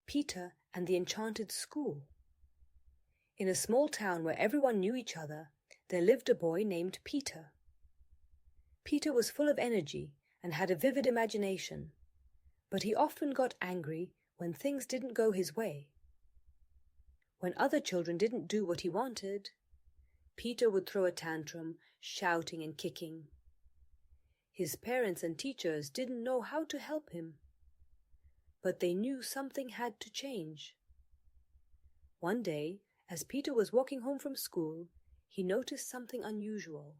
Peter and the Enchanted School. In a small town where everyone knew each other, there lived a boy named Peter. Peter was full of energy and had a vivid imagination, but he often got angry when things didn't go his way. When other children didn't do what he wanted, Peter would throw a tantrum, shouting and kicking. His parents and teachers didn't know how to help him, but they knew something had to change. One day, as Peter was walking home from school, he noticed something unusual.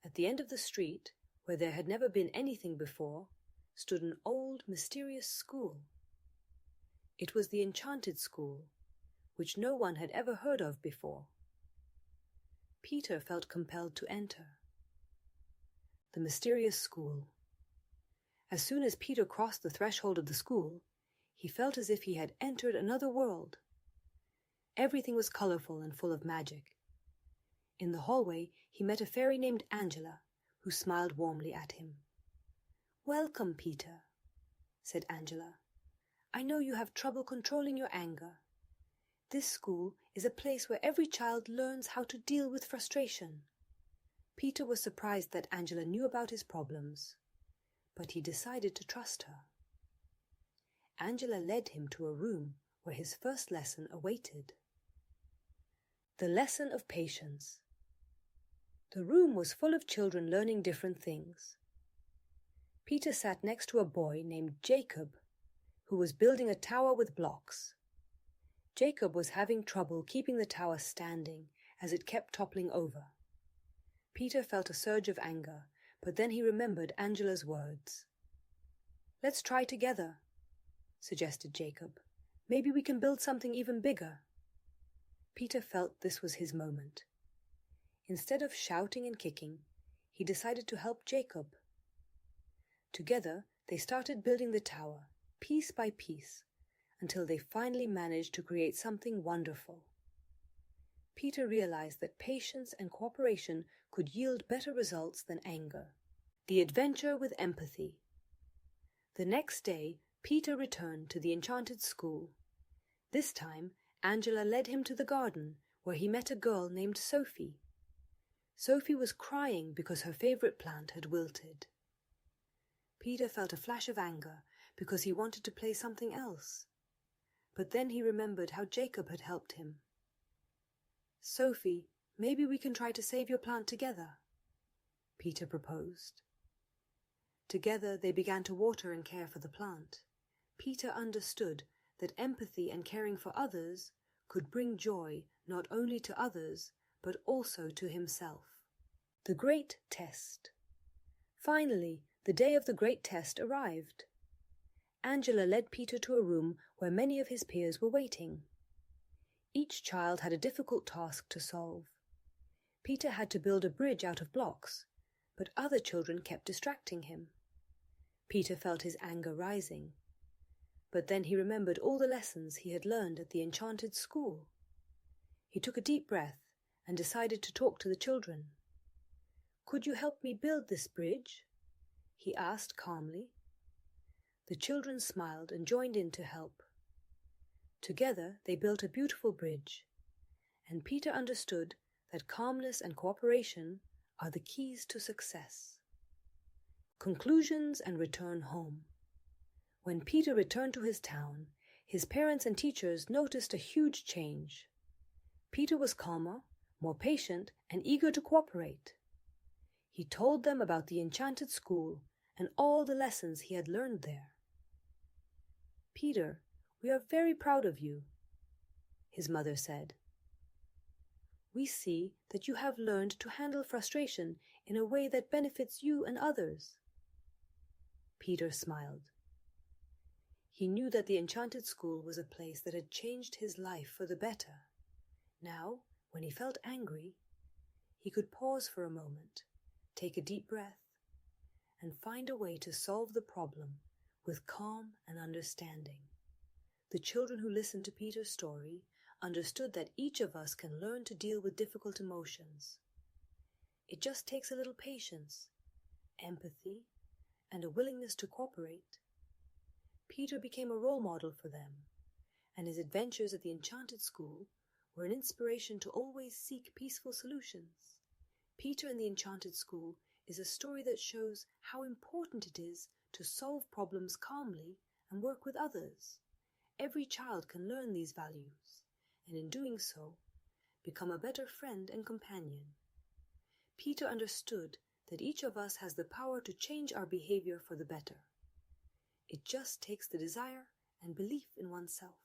At the end of the street, where there had never been anything before, stood an old, mysterious school. It was the Enchanted School, which no one had ever heard of before. Peter felt compelled to enter. The mysterious school. As soon as Peter crossed the threshold of the school, he felt as if he had entered another world. Everything was colorful and full of magic. In the hallway, he met a fairy named Angela, who smiled warmly at him. "Welcome, Peter," said Angela. "I know you have trouble controlling your anger. This school is a place where every child learns how to deal with frustration." Peter was surprised that Angela knew about his problems, but he decided to trust her. Angela led him to a room where his first lesson awaited. The lesson of patience. The room was full of children learning different things. Peter sat next to a boy named Jacob, who was building a tower with blocks. Jacob was having trouble keeping the tower standing as it kept toppling over. Peter felt a surge of anger, but then he remembered Angela's words. "Let's try together," suggested Jacob. "Maybe we can build something even bigger." Peter felt this was his moment. Instead of shouting and kicking, he decided to help Jacob. Together, they started building the tower, piece by piece, until they finally managed to create something wonderful. Peter realized that patience and cooperation could yield better results than anger. The adventure with empathy. The next day, Peter returned to the Enchanted School. This time, Angela led him to the garden, where he met a girl named Sophie. Sophie was crying because her favorite plant had wilted. Peter felt a flash of anger because he wanted to play something else. But then he remembered how Jacob had helped him. "Sophie, maybe we can try to save your plant together," Peter proposed. Together they began to water and care for the plant. Peter understood that empathy and caring for others could bring joy not only to others, but also to himself. The Great Test. Finally, the day of the great test arrived. Angela led Peter to a room where many of his peers were waiting. Each child had a difficult task to solve. Peter had to build a bridge out of blocks, but other children kept distracting him. Peter felt his anger rising, but then he remembered all the lessons he had learned at the Enchanted School. He took a deep breath and decided to talk to the children. "Could you help me build this bridge?" he asked calmly. The children smiled and joined in to help. Together they built a beautiful bridge, and Peter understood that calmness and cooperation are the keys to success. Conclusions and return home. When Peter returned to his town, his parents and teachers noticed a huge change. Peter was calmer, more patient, and eager to cooperate. He told them about the Enchanted School and all the lessons he had learned there. "Peter, we are very proud of you," his mother said. "We see that you have learned to handle frustration in a way that benefits you and others." Peter smiled. He knew that the Enchanted School was a place that had changed his life for the better. Now, when he felt angry, he could pause for a moment, take a deep breath, and find a way to solve the problem with calm and understanding. The children who listened to Peter's story understood that each of us can learn to deal with difficult emotions. It just takes a little patience, empathy, and a willingness to cooperate. Peter became a role model for them, and his adventures at the Enchanted School were an inspiration to always seek peaceful solutions. Peter and the Enchanted School is a story that shows how important it is to solve problems calmly and work with others. Every child can learn these values, and in doing so, become a better friend and companion. Peter understood that each of us has the power to change our behavior for the better. It just takes the desire and belief in oneself.